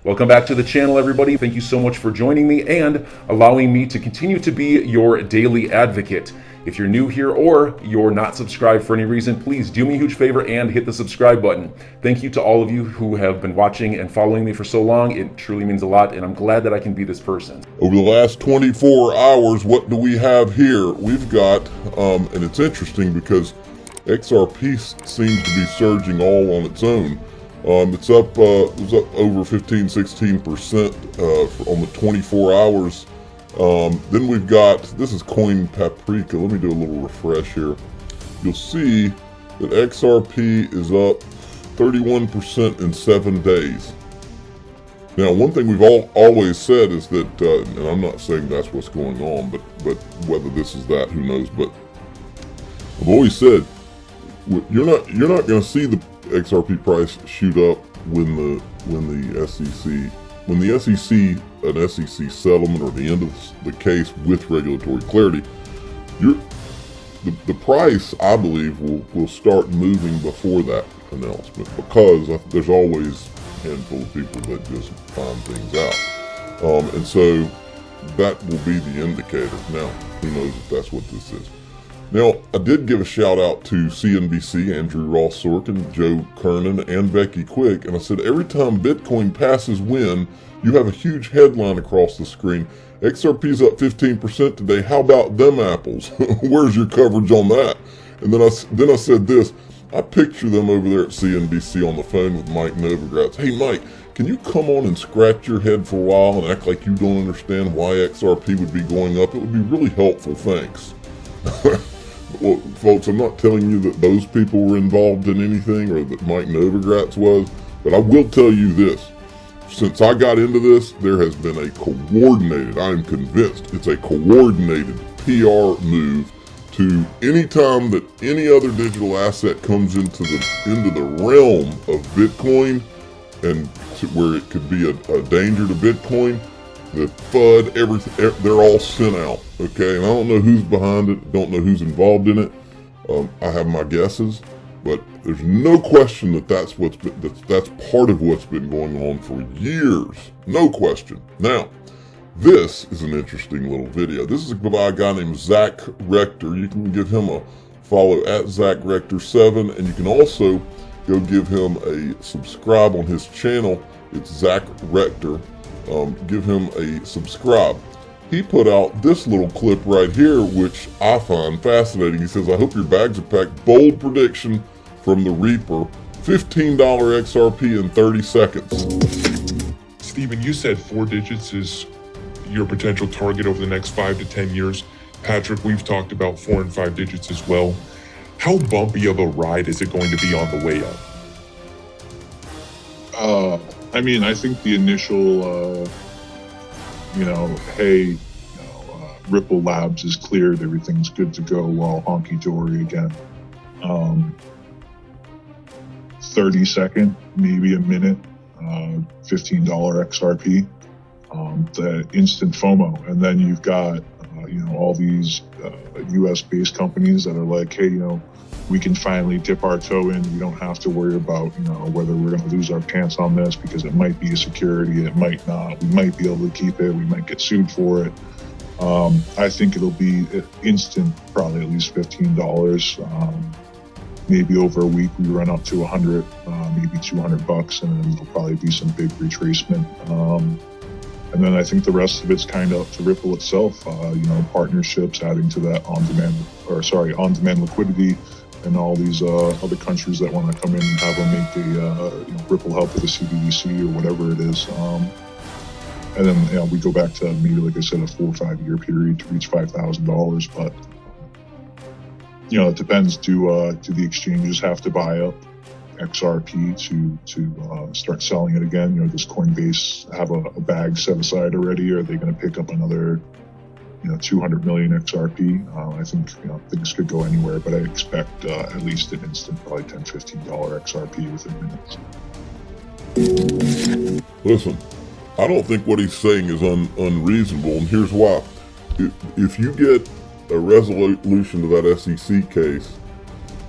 Welcome back to the channel, everybody. Thank you so much for joining me and allowing me to continue to be your daily advocate. If you're new here or you're not subscribed for any reason, please do me a huge favor and hit the subscribe button. Thank you to all of you who have been watching and following me for so long. It truly means a lot, and I'm glad that I can be this person. Over the last 24 hours, what do we have here? We've got, and it's interesting because XRP seems to be surging all on its own. It was up over 15-16% on the 24 hours. Then we've got, this is Coin Paprika. Let me do a little refresh here. You'll see that XRP is up 31% in 7 days. Now, one thing we've always said is that, and I'm not saying that's what's going on, but whether this is that, who knows? But I've always said you're not going to see the XRP price shoot up when the SEC, an SEC settlement or the end of the case with regulatory clarity, the price, I believe, will start moving before that announcement, because there's always a handful of people that just find things out, and so that will be the indicator. Now, who knows if that's what this is. Now, I did give a shout out to CNBC, Andrew Ross Sorkin, Joe Kernan, and Becky Quick, and I said every time Bitcoin passes win, you have a huge headline across the screen. XRP's up 15% today. How about them apples? Where's your coverage on that? And then I said this. I picture them over there at CNBC on the phone with Mike Novogratz. Hey, Mike, can you come on and scratch your head for a while and act like you don't understand why XRP would be going up? It would be really helpful. Thanks. Well, folks, I'm not telling you that those people were involved in anything or that Mike Novogratz was, but I will tell you this. Since I got into this, there has been a coordinated, I'm convinced it's a coordinated PR move to any time that any other digital asset comes into the realm of Bitcoin and to where it could be a danger to Bitcoin, the FUD, everything, they're all sent out, okay? And I don't know who's behind it, don't know who's involved in it. I have my guesses, but there's no question that that's part of what's been going on for years. No question. Now, this is an interesting little video. This is by a guy named Zach Rector. You can give him a follow at ZachRector7, and you can also go give him a subscribe on his channel. It's Zach Rector. Give him a subscribe. He put out this little clip right here, which I find fascinating. He says, I hope your bags are packed. Bold prediction from the Reaper. $15 XRP in 30 seconds. Stephen, you said 4 digits is your potential target over the next 5 to 10 years. Patrick, we've talked about 4 and 5 digits as well. How bumpy of a ride is it going to be on the way up? I mean, I think the initial, hey, Ripple Labs is cleared, everything's good to go, all honky-dory again. 30 second, maybe a minute, $15 XRP, the instant FOMO. And then you've got, all these US-based companies that are like, hey, we can finally dip our toe in. We don't have to worry about, whether we're going to lose our pants on this because it might be a security, it might not. We might be able to keep it. We might get sued for it. I think it'll be instant, probably at least $15. Maybe over a week we run up to 100, maybe $200, and then there'll probably be some big retracement. And then I think the rest of it's kind of up to Ripple itself. Partnerships, adding to that on-demand liquidity. And all these other countries that want to come in and have them make a Ripple help with the CBDC or whatever it is. And then we go back to maybe, like I said, a 4 or 5 year period to reach $5,000. But it depends. Do the exchanges have to buy up XRP to start selling it again? Does Coinbase have a bag set aside already? Or are they going to pick up another 200 million XRP. I think things could go anywhere, but I expect at least an instant, probably $10-15 XRP within minutes. Listen, I don't think what he's saying is unreasonable, and here's why. If you get a resolution to that SEC case,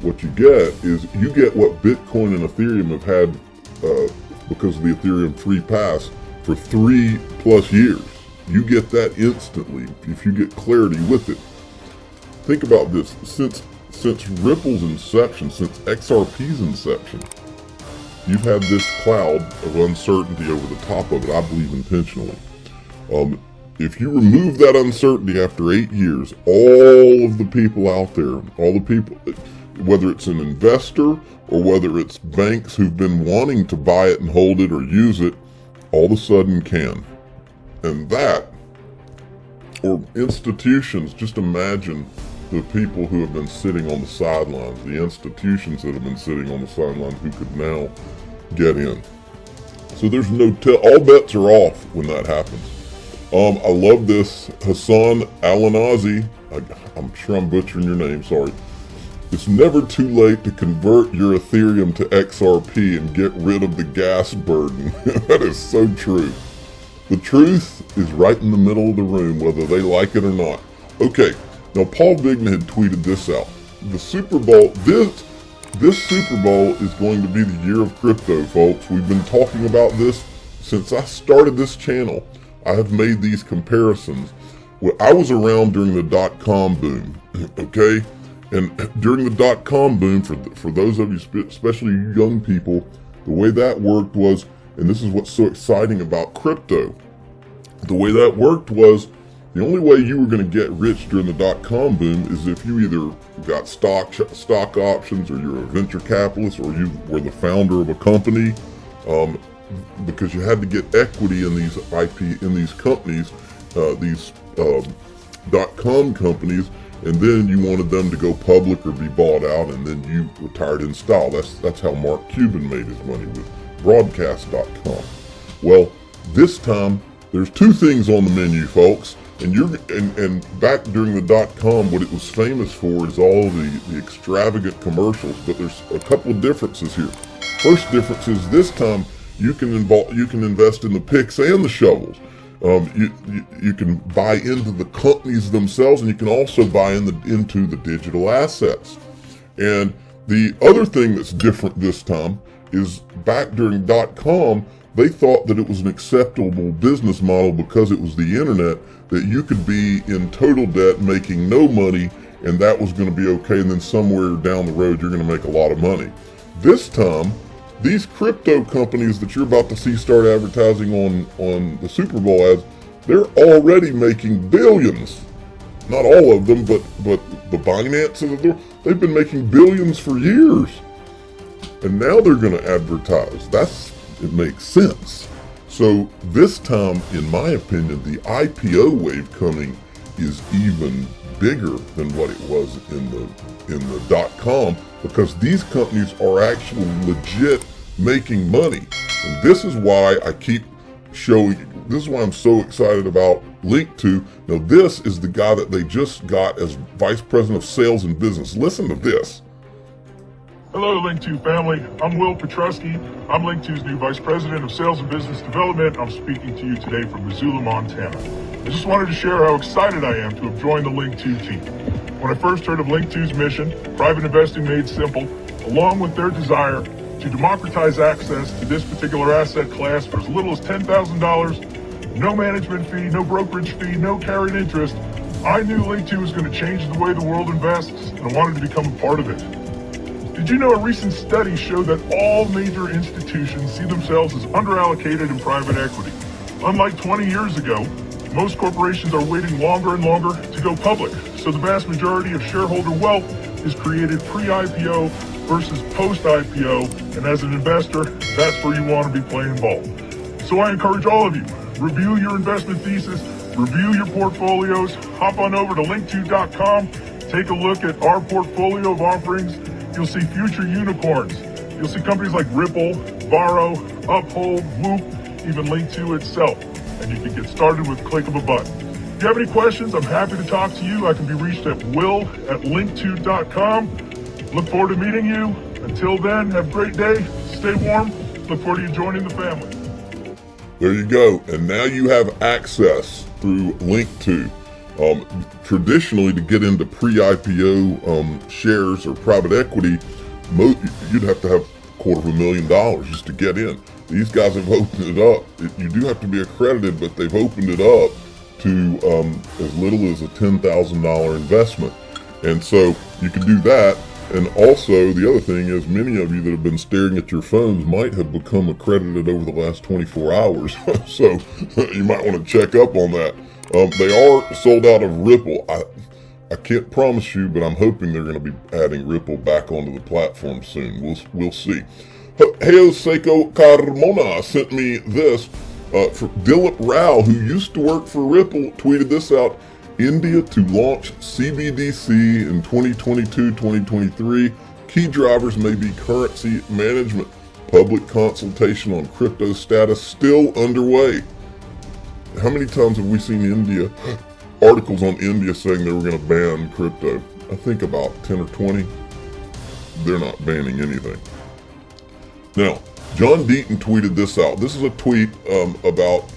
what you get is you get what Bitcoin and Ethereum have had because of the Ethereum free pass for 3+ years. You get that instantly if you get clarity with it. Think about this. Since Ripple's inception, since XRP's inception, you've had this cloud of uncertainty over the top of it, I believe intentionally. If you remove that uncertainty after 8 years, all of the people out there, all the people, whether it's an investor or whether it's banks who've been wanting to buy it and hold it or use it, all of a sudden can. And that, or institutions, just imagine the people who have been sitting on the sidelines, the institutions that have been sitting on the sidelines who could now get in. So there's no all bets are off when that happens. I love this. Hassan Alanazi, I'm sure I'm butchering your name, sorry. It's never too late to convert your Ethereum to XRP and get rid of the gas burden. That is so true. The truth is right in the middle of the room, whether they like it or not. Okay, now Paul Vigna had tweeted this out. The Super Bowl, this Super Bowl is going to be the year of crypto, folks. We've been talking about this since I started this channel. I have made these comparisons. Well, I was around during the dot-com boom, okay? And during the dot-com boom, for those of you, especially young people, the way that worked was, and this is what's so exciting about crypto, the way that worked was, the only way you were going to get rich during the dot-com boom is if you either got stock options, or you're a venture capitalist, or you were the founder of a company, because you had to get equity in these companies, these dot-com companies, and then you wanted them to go public or be bought out, and then you retired in style. That's how Mark Cuban made his money with broadcast.com. Well, this time there's two things on the menu, folks. And back during the dot-com, what it was famous for is all the extravagant commercials, but there's a couple of differences here. First difference is this time you can invest in the picks and the shovels. You can buy into the companies themselves, and you can also buy into the digital assets. And the other thing that's different this time is back during dot-com, they thought that it was an acceptable business model because it was the internet, that you could be in total debt making no money, and that was going to be okay, and then somewhere down the road you're going to make a lot of money. This time, these crypto companies that you're about to see start advertising on the Super Bowl ads, they're already making billions. Not all of them, but the Binance of the world, they've been making billions for years. And now they're going to advertise. It makes sense. So this time, in my opinion, the IPO wave coming is even bigger than what it was in the dot-com, because these companies are actually legit making money. And this is why I keep showing you, this is why I'm so excited about Link2. Now this is the guy that they just got as Vice President of Sales and Business. Listen to this. Hello, Link2 family. I'm Will Petrusky. I'm Link2's new Vice President of Sales and Business Development. I'm speaking to you today from Missoula, Montana. I just wanted to share how excited I am to have joined the Link2 team. When I first heard of Link2's mission, private investing made simple, along with their desire to democratize access to this particular asset class for as little as $10,000, no management fee, no brokerage fee, no carried interest, I knew Link2 was going to change the way the world invests, and I wanted to become a part of it. Did you know a recent study showed that all major institutions see themselves as underallocated in private equity? Unlike 20 years ago, most corporations are waiting longer and longer to go public, so the vast majority of shareholder wealth is created pre-IPO versus post-IPO, and as an investor, that's where you want to be playing ball. So I encourage all of you, review your investment thesis, review your portfolios, hop on over to link2.com, take a look at our portfolio of offerings. You'll see future unicorns. You'll see companies like Ripple, Borrow, Uphold, Whoop, even Link2 itself. And you can get started with a click of a button. If you have any questions, I'm happy to talk to you. I can be reached at will@link2.com. Look forward to meeting you. Until then, have a great day. Stay warm. Look forward to you joining the family. There you go. And now you have access through Link2. Traditionally, to get into pre-IPO shares or private equity, you'd have to have $250,000 just to get in. these guys have opened it up. You do have to be accredited, but they've opened it up to as little as a $10,000 investment. And so you can do that. And also, the other thing is, many of you that have been staring at your phones might have become accredited over the last 24 hours. So you might want to check up on that. They are sold out of Ripple. I can't promise you, but I'm hoping they're going to be adding Ripple back onto the platform soon. We'll see. Heo Seiko Carmona sent me this. For Dilip Rao, who used to work for Ripple, tweeted this out. India to launch CBDC in 2022-2023. Key drivers may be currency management. Public consultation on crypto status still underway. How many times have we seen articles on India saying they were going to ban crypto? I think about 10 or 20. They're not banning anything. Now, John Deaton tweeted this out. This is a tweet about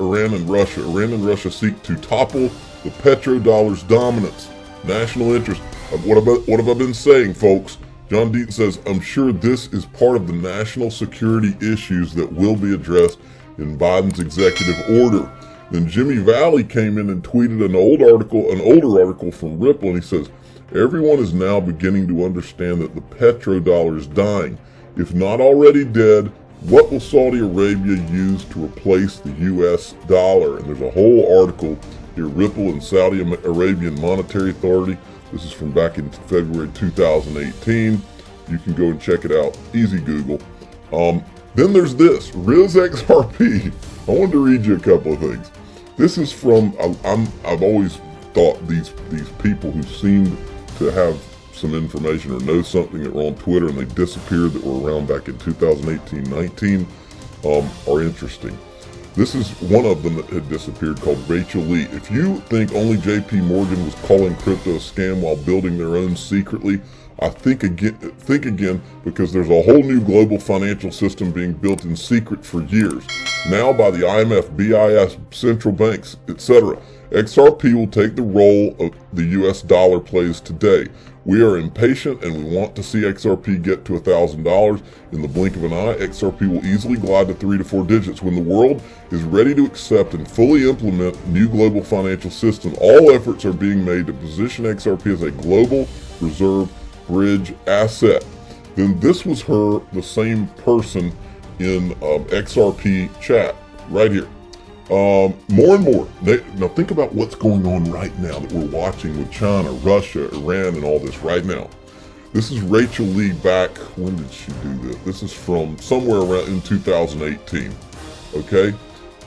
Iran and Russia. Iran and Russia seek to topple the petrodollar's dominance. National interest. What have I been saying, folks? John Deaton says, I'm sure this is part of the national security issues that will be addressed in Biden's executive order. Then Jimmy Valley came in and tweeted an older article from Ripple, and he says, everyone is now beginning to understand that the petrodollar is dying. If not already dead, what will Saudi Arabia use to replace the U.S. dollar? And there's a whole article here, Ripple and Saudi Arabian Monetary Authority. This is from back in February 2018. You can go and check it out. Easy Google. Then there's this, Riz XRP. I wanted to read you a couple of things. This is from, I've always thought these people who seemed to have some information or know something that were on Twitter and they disappeared that were around back in 2018-19 are interesting. This is one of them that had disappeared, called Rachel Lee. If you think only JP Morgan was calling crypto a scam while building their own secretly, I think again, because there's a whole new global financial system being built in secret for years, now by the IMF, BIS, central banks, etc. XRP will take the role of the US dollar plays today. We are impatient and we want to see XRP get to $1,000 in the blink of an eye. XRP will easily glide to 3 to 4 digits. When the world is ready to accept and fully implement a new global financial system, all efforts are being made to position XRP as a global reserve bridge asset. Then this was the same person in XRP chat right here. More and more. Now think about what's going on right now that we're watching with China, Russia, Iran, and all this right now. This is Rachel Lee back, when did she do this? This is from somewhere around in 2018, okay?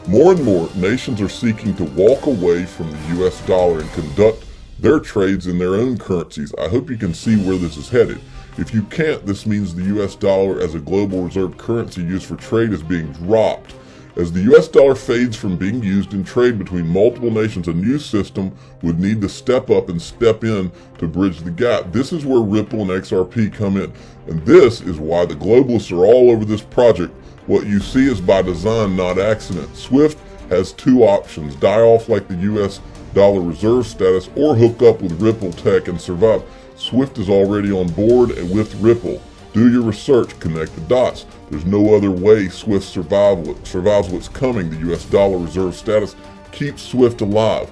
More and more nations are seeking to walk away from the US dollar and conduct their trades in their own currencies. I hope you can see where this is headed. If you can't, this means the US dollar as a global reserve currency used for trade is being dropped. As the US dollar fades from being used in trade between multiple nations, a new system would need to step up and step in to bridge the gap. This is where Ripple and XRP come in. And this is why the globalists are all over this project. What you see is by design, not accident. SWIFT has two options: die off like the US dollar reserve status, or hook up with Ripple Tech and survive. SWIFT is already on board and with Ripple. Do your research, connect the dots. There's no other way SWIFT survives what's coming. The US dollar reserve status keeps SWIFT alive.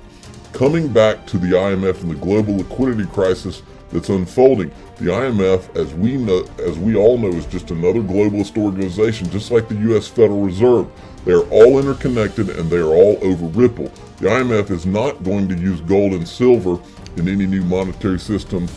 Coming back to the IMF and the global liquidity crisis that's unfolding, the IMF, as we all know, is just another globalist organization, just like the US Federal Reserve. They are all interconnected and they are all over Ripple. The IMF is not going to use gold and silver in any new monetary system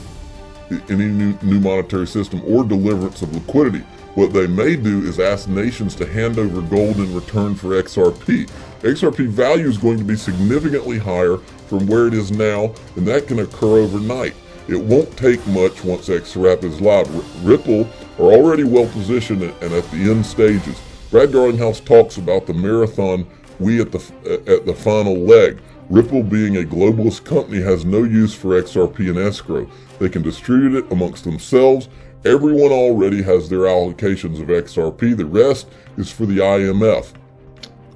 or deliverance of liquidity. What they may do is ask nations to hand over gold in return for XRP. XRP value is going to be significantly higher from where it is now, and that can occur overnight. It won't take much once XRP is live. Ripple are already well positioned and at the end stages. Brad Garlinghouse talks about the marathon, we at the final leg. Ripple, being a globalist company, has no use for XRP in escrow. They can distribute it amongst themselves. Everyone already has their allocations of XRP. The rest is for the IMF,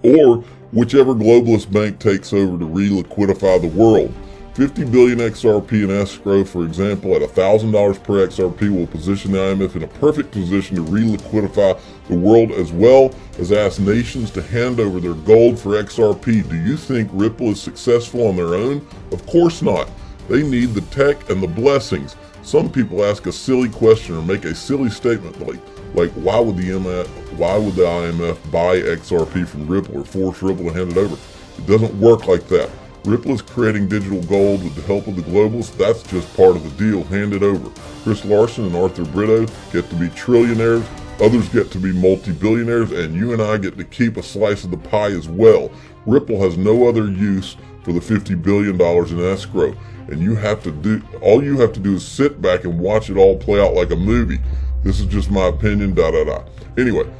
or whichever globalist bank takes over to re-liquidify the world. 50 billion XRP in escrow, for example, at $1,000 per XRP will position the IMF in a perfect position to re-liquidify the world, as well as ask nations to hand over their gold for XRP. Do you think Ripple is successful on their own? Of course not. They need the tech and the blessings. Some people ask a silly question or make a silly statement like why would the IMF buy XRP from Ripple or force Ripple to hand it over? It doesn't work like that. Ripple is creating digital gold with the help of the globalists. That's just part of the deal. Hand it over. Chris Larson and Arthur Brito get to be trillionaires. Others get to be multi-billionaires, and you and I get to keep a slice of the pie as well. Ripple has no other use for the $50 billion in escrow. And all you have to do is sit back and watch it all play out like a movie. This is just my opinion, Anyway,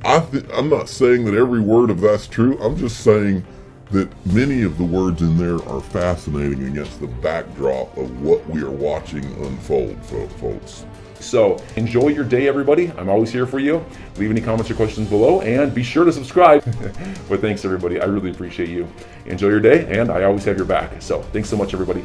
I'm not saying that every word of that's true. I'm just saying that many of the words in there are fascinating against the backdrop of what we are watching unfold, folks. So enjoy your day, everybody. I'm always here for you. Leave any comments or questions below, and be sure to subscribe. But thanks, everybody. I really appreciate you. Enjoy your day, and I always have your back. So thanks so much, everybody.